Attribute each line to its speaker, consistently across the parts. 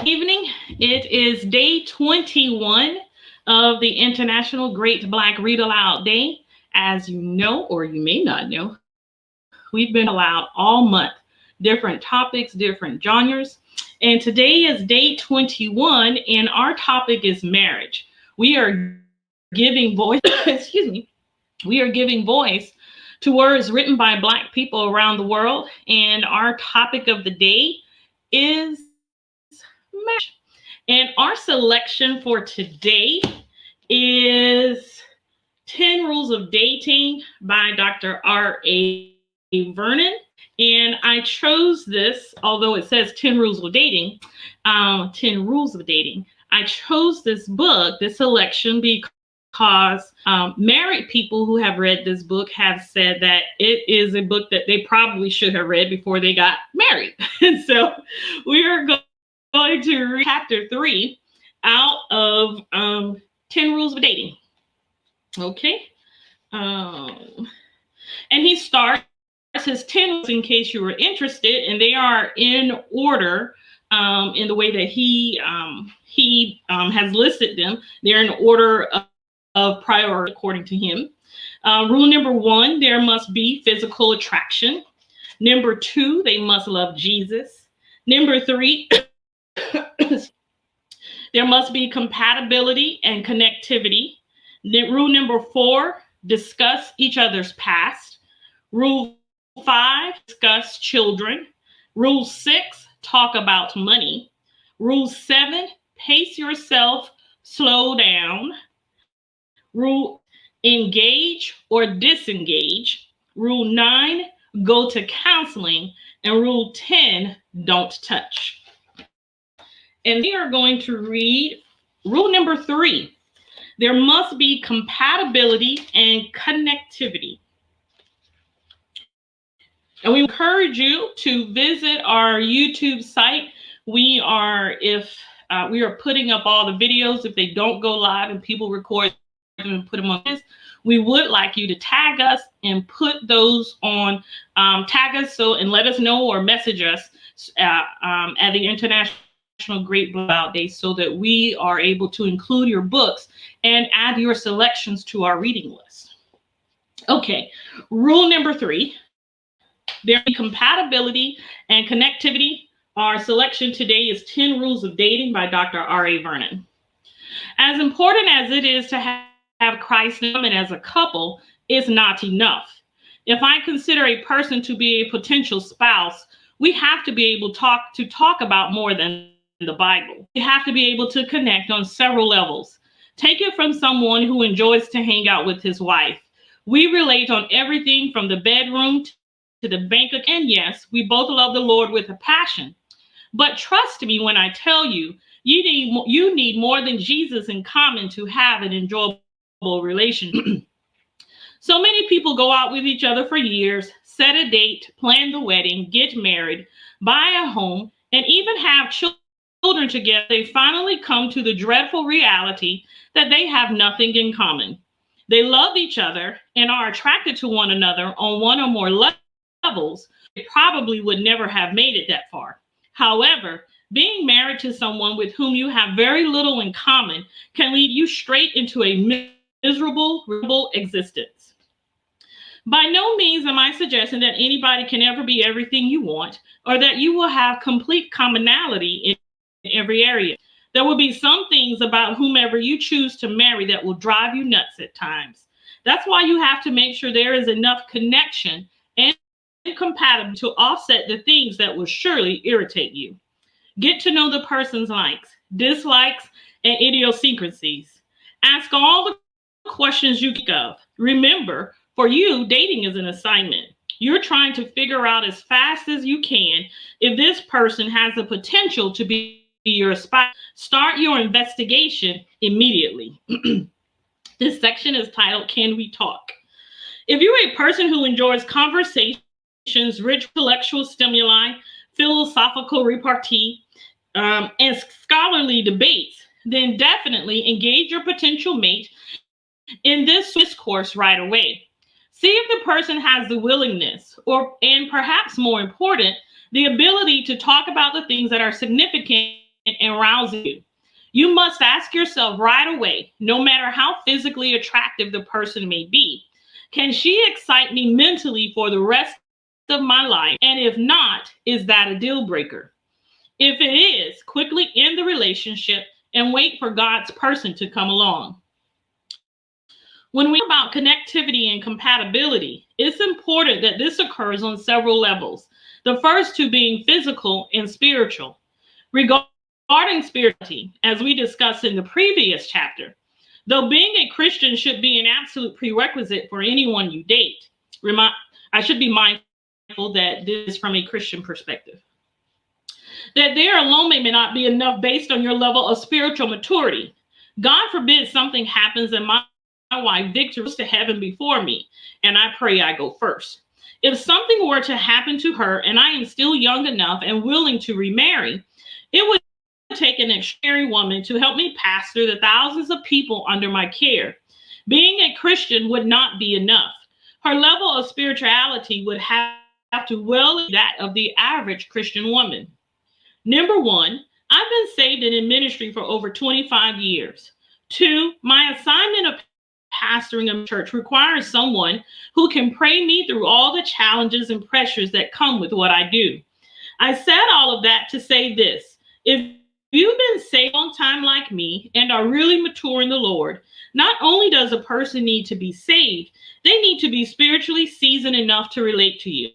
Speaker 1: Evening. It is day 21 of the International Great Black Read Aloud Day. As you know, or you may not know, we've been aloud all month. Different topics, different genres. And today is day 21, and our topic is marriage. We are giving voice, excuse me, we are giving voice to words written by Black people around the world. And our topic of the day is marriage. And our selection for today is 10 Rules of Dating by Dr. R.A. Vernon. And I chose this, although it says 10 Rules of Dating, 10 Rules of Dating. I chose this book, this selection, because married people who have read this book have said that it is a book that they probably should have read before they got married. And so we are going to read chapter 3 out of 10 Rules of Dating. Okay. And he starts his 10 rules in case you were interested, and they are in order in the way that he has listed them. They're in order of priority according to him. Rule number 1, there must be physical attraction. Number 2, they must love Jesus. Number 3, there must be compatibility and connectivity. Rule number 4, discuss each other's past. Rule 5, discuss children. Rule 6, talk about money. Rule 7, pace yourself, slow down. Rule 8, engage or disengage. Rule 9, go to counseling. And Rule 10, don't touch. And we are going to read rule number 3. There must be compatibility and connectivity. And we encourage you to visit our YouTube site. We are putting up all the videos. If they don't go live and people record them and put them on this, we would like you to tag us and put those on, tag us and let us know or message us at the International Great Black Day so that we are able to include your books and add your selections to our reading list. Okay, rule number 3. There be compatibility and connectivity. Our selection today is 10 Rules of Dating by Dr. R.A. Vernon. As important as it is to have Christ and as a couple, it's not enough. If I consider a person to be a potential spouse, we have to be able to talk about more than the Bible. We have to be able to connect on several levels. Take it from someone who enjoys to hang out with his wife. We relate on everything from the bedroom to the bank account. And yes, we both love the Lord with a passion. But trust me when I tell you, you need more than Jesus in common to have an enjoyable relationship. So many people go out with each other for years, set a date, plan the wedding, get married, buy a home, and even have children together. They finally come to the dreadful reality that they have nothing in common. They love each other and are attracted to one another on one or more levels. They probably would never have made it that far. However, being married to someone with whom you have very little in common can lead you straight into a miserable existence. By no means am I suggesting that anybody can ever be everything you want or that you will have complete commonality in every area. There will be some things about whomever you choose to marry that will drive you nuts at times. That's why you have to make sure there is enough connection and compatibility to offset the things that will surely irritate you. Get to know the person's likes, dislikes, and idiosyncrasies. Ask all the questions you think of. Remember, for you, dating is an assignment. You're trying to figure out as fast as you can if this person has the potential to be your spouse. Start your investigation immediately. This section is titled, Can We Talk? If you're a person who enjoys conversations, rich intellectual stimuli, philosophical repartee, and scholarly debates, then definitely engage your potential mate in this discourse right away. See if the person has the willingness, and perhaps more important, the ability to talk about the things that are significant and rousing you. You must ask yourself right away, no matter how physically attractive the person may be, can she excite me mentally for the rest of my life? And if not, is that a deal breaker? If it is, quickly end the relationship and wait for God's person to come along. When we talk about connectivity and compatibility, it's important that this occurs on several levels. The first two being physical and spiritual. Regarding spirituality, as we discussed in the previous chapter, though being a Christian should be an absolute prerequisite for anyone you date, I should be mindful that this is from a Christian perspective. That there alone may not be enough based on your level of spiritual maturity. God forbid something happens and my wife Victor goes to heaven before me, and I pray I go first. If something were to happen to her and I am still young enough and willing to remarry, it would take an extraordinary woman to help me pastor the thousands of people under my care. Being a Christian would not be enough. Her level of spirituality would have to well exceed that of the average Christian woman. Number one, I've been saved and in ministry for over 25 years. Two, my assignment of pastoring a church requires someone who can pray me through all the challenges and pressures that come with what I do. I said all of that to say this. If you've been saved a long time like me and are really mature in the Lord, not only does a person need to be saved, they need to be spiritually seasoned enough to relate to you.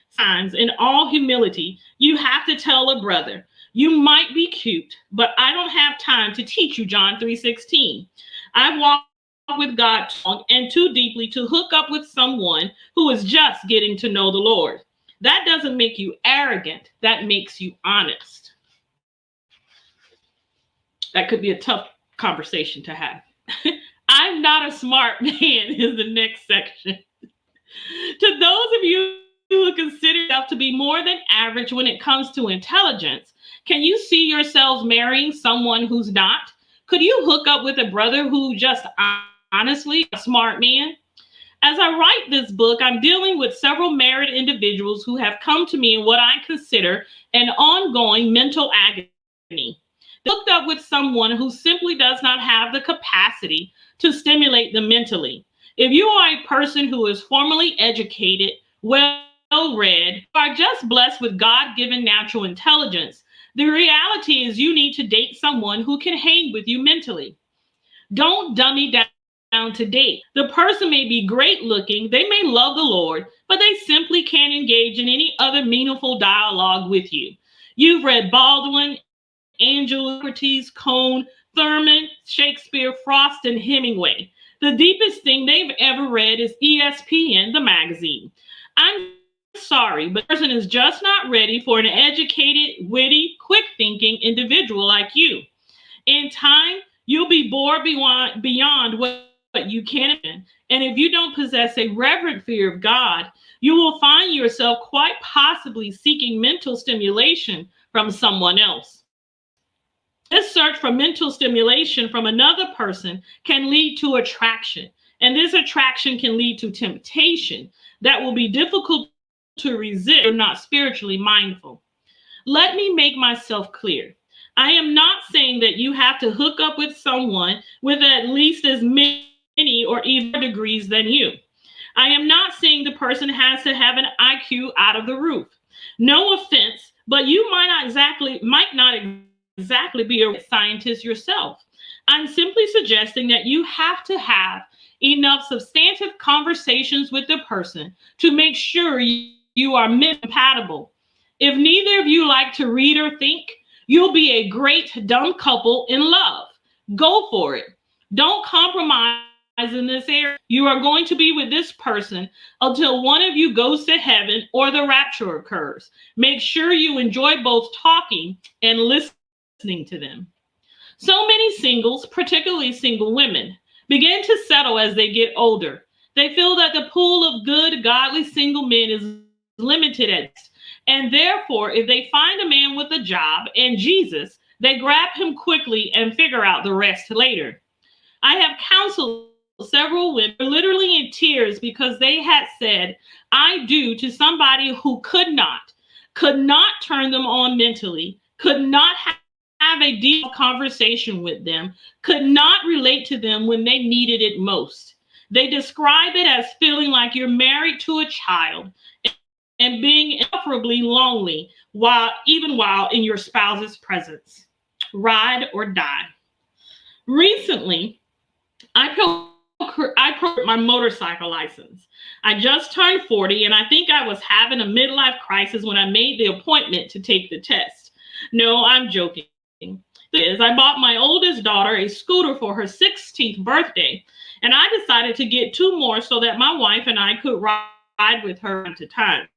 Speaker 1: Signs, in all humility, you have to tell a brother, you might be cute, but I don't have time to teach you John 3:16. I've walked with God too long and too deeply to hook up with someone who is just getting to know the Lord. That doesn't make you arrogant. That makes you honest. That could be a tough conversation to have. I'm not a smart man is the next section. To those of you who consider yourself to be more than average when it comes to intelligence, can you see yourselves marrying someone who's not? Could you hook up with a brother who just honestly a smart man? As I write this book, I'm dealing with several married individuals who have come to me in what I consider an ongoing mental agony. They hooked up with someone who simply does not have the capacity to stimulate them mentally. If you are a person who is formally educated, well-read, are just blessed with God-given natural intelligence, the reality is you need to date someone who can hang with you mentally. Don't dummy down to date. The person may be great looking, they may love the Lord, but they simply can't engage in any other meaningful dialogue with you. You've read Baldwin, Angel, Socrates, Cone, Thurman, Shakespeare, Frost, and Hemingway. The deepest thing they've ever read is ESPN, the magazine. I'm sorry, but the person is just not ready for an educated, witty, quick-thinking individual like you. In time, you'll be bored beyond what you can imagine. And if you don't possess a reverent fear of God, you will find yourself quite possibly seeking mental stimulation from someone else. This search for mental stimulation from another person can lead to attraction, and this attraction can lead to temptation that will be difficult to resist if you're not spiritually mindful. Let me make myself clear. I am not saying that you have to hook up with someone with at least as many or even degrees than you. I am not saying the person has to have an IQ out of the roof. No offense, but you might not exactly be a scientist yourself. I'm simply suggesting that you have to have enough substantive conversations with the person to make sure you are compatible. If neither of you like to read or think, you'll be a great dumb couple in love. Go for it. Don't compromise in this area. You are going to be with this person until one of you goes to heaven or the rapture occurs. Make sure you enjoy both talking and listening to them. So many singles, particularly single women, begin to settle as they get older. They feel that the pool of good, godly single men is limited at best. And therefore, if they find a man with a job and Jesus, they grab him quickly and figure out the rest later. I have counseled several women literally in tears because they had said, I do to somebody who could not turn them on mentally, could not have a deep conversation with them, could not relate to them when they needed it most. They describe it as feeling like you're married to a child and being insufferably lonely while in your spouse's presence. Ride or die. Recently, I procured my motorcycle license. I just turned 40 and I think I was having a midlife crisis when I made the appointment to take the test. No, I'm joking. I bought my oldest daughter a scooter for her 16th birthday, and I decided to get two more so that my wife and I could ride with her time to time.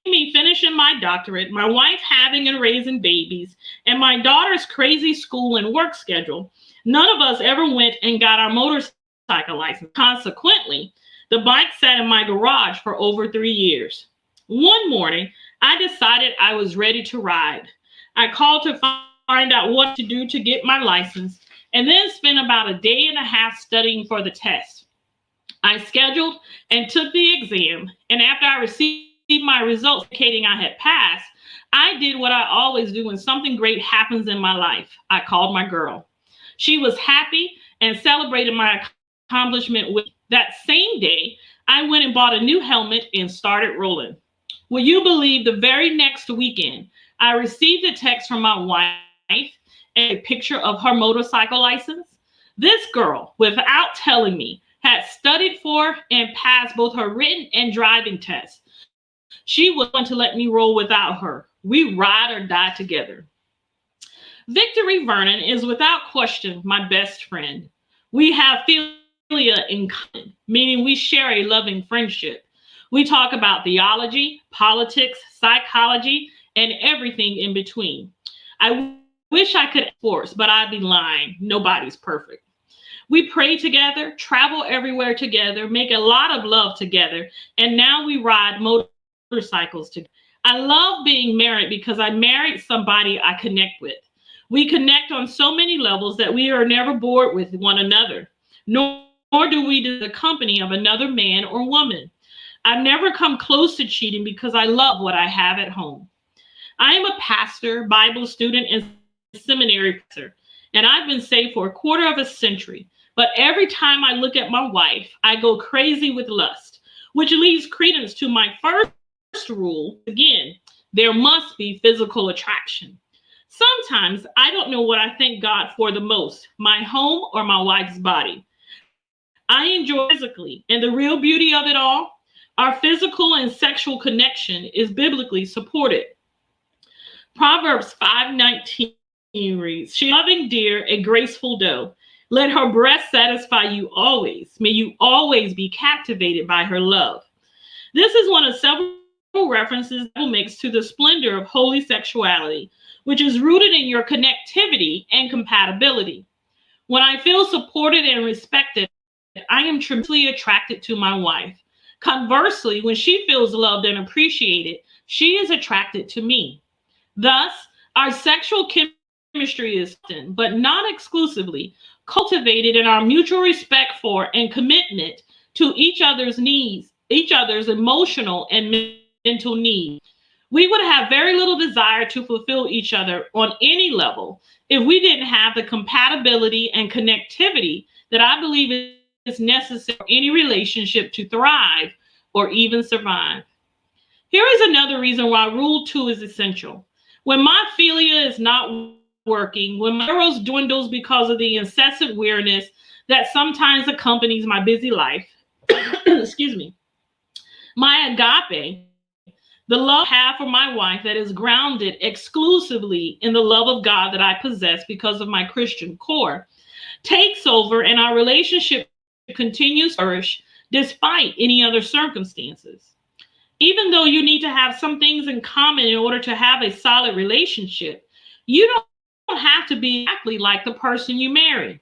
Speaker 1: Me finishing my doctorate, my wife having and raising babies, and my daughter's crazy school and work schedule, none of us ever went and got our motorcycle license. Consequently, the bike sat in my garage for over 3 years. One morning, I decided I was ready to ride. I called to find out what to do to get my license, and then spent about a day and a half studying for the test. I scheduled and took the exam, and after I received my results indicating I had passed, I did what I always do when something great happens in my life. I called my girl. She was happy and celebrated my accomplishment with me. That same day, I went and bought a new helmet and started rolling. Will you believe the very next weekend, I received a text from my wife and a picture of her motorcycle license? This girl, without telling me, had studied for and passed both her written and driving tests. She was going to let me roll without her. We ride or die together. Victory Vernon is without question my best friend. We have philia in common, meaning we share a loving friendship. We talk about theology, politics, psychology, and everything in between. I wish I could force, but I'd be lying. Nobody's perfect. We pray together, travel everywhere together, make a lot of love together, and now we ride motorcycles together. I love being married because I married somebody I connect with. We connect on so many levels that we are never bored with one another, nor do we do the company of another man or woman. I've never come close to cheating because I love what I have at home. I am a pastor, Bible student, and seminary professor, and I've been saved for a quarter of a century. But every time I look at my wife, I go crazy with lust, which leads credence to my first rule. Again, there must be physical attraction. Sometimes I don't know what I thank God for the most, my home or my wife's body. I enjoy physically, and the real beauty of it all, our physical and sexual connection is biblically supported. Proverbs 5:19 reads, "She loving dear, a graceful doe. Let her breast satisfy you always. May you always be captivated by her love." This is one of several references that makes to the splendor of holy sexuality, which is rooted in your connectivity and compatibility. When I feel supported and respected, I am tremendously attracted to my wife. Conversely, when she feels loved and appreciated, she is attracted to me. Thus, our sexual chemistry is often, but not exclusively, cultivated in our mutual respect for and commitment to each other's needs, each other's emotional and mental needs. We would have very little desire to fulfill each other on any level if we didn't have the compatibility and connectivity that I believe is necessary for any relationship to thrive or even survive. Here is another reason why Rule 2 is essential. When my philia is not working, when my eros dwindles because of the incessant weariness that sometimes accompanies my busy life, excuse me, my agape, the love I have for my wife that is grounded exclusively in the love of God that I possess because of my Christian core, takes over and our relationship continues to flourish despite any other circumstances. Even though you need to have some things in common in order to have a solid relationship, you don't have to be exactly like the person you marry.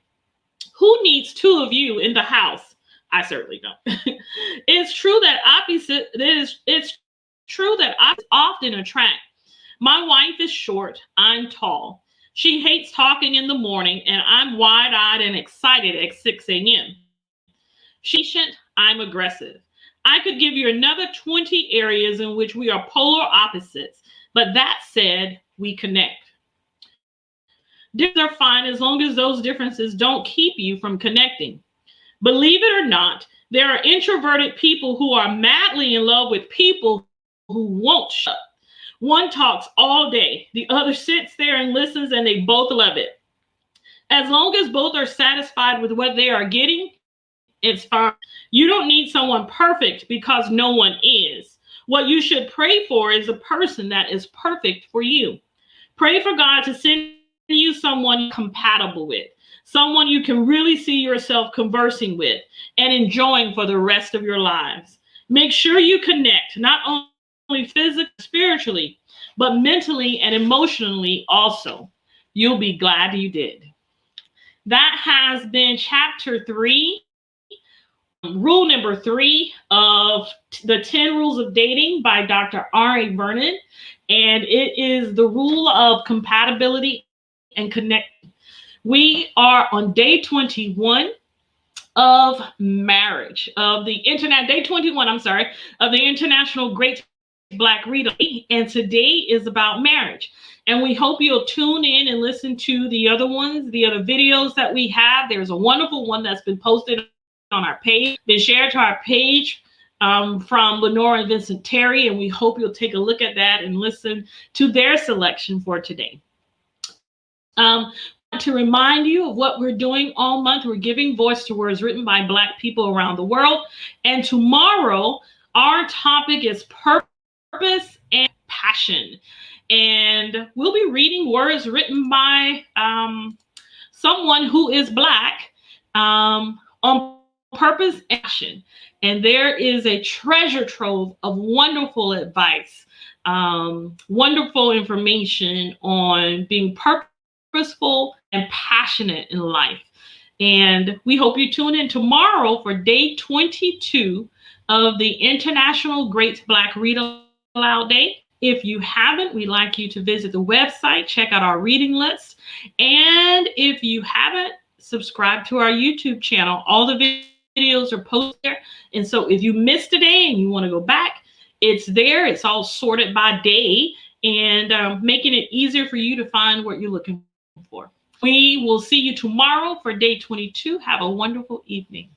Speaker 1: Who needs two of you in the house? I certainly don't. It's true that it's true that opposites often attract. My wife is short, I'm tall. She hates talking in the morning, and I'm wide-eyed and excited at 6 a.m. She's patient, I'm aggressive. I could give you another 20 areas in which we are polar opposites, but that said, we connect. Differences are fine as long as those differences don't keep you from connecting. Believe it or not, there are introverted people who are madly in love with people who won't shut up. One talks all day, the other sits there and listens, and they both love it. As long as both are satisfied with what they are getting, it's fine. You don't need someone perfect because no one is. What you should pray for is a person that is perfect for you. Pray for God to send you someone compatible with, someone you can really see yourself conversing with and enjoying for the rest of your lives. Make sure you connect, not only physically and spiritually, but mentally and emotionally also. You'll be glad you did. That has been chapter 3, rule number 3 of the 10 rules of dating by Dr. R.A. Vernon. And it is the rule of compatibility and connect. We are on day 21 of marriage, of the internet, day 21, I'm sorry, of the International Great Black Read. And today is about marriage. And we hope you'll tune in and listen to the other ones, the other videos that we have. There's a wonderful one that's been posted on our page, been shared to our page from Lenora and Vincent Terry. And we hope you'll take a look at that and listen to their selection for today. Want to remind you of what we're doing all month. We're giving voice to words written by Black people around the world. And tomorrow, our topic is purpose and passion. And we'll be reading words written by someone who is Black on purpose and passion. And there is a treasure trove of wonderful advice, wonderful information on being purposeful and passionate in life. And we hope you tune in tomorrow for day 22 of the International Great Black Read Aloud Day. If you haven't, we'd like you to visit the website, check out our reading list. And if you haven't, subscribe to our YouTube channel. All the videos are posted there. And so if you missed a day and you want to go back, it's there. It's all sorted by day and making it easier for you to find what you're looking for. We will see you tomorrow for day 22. Have a wonderful evening.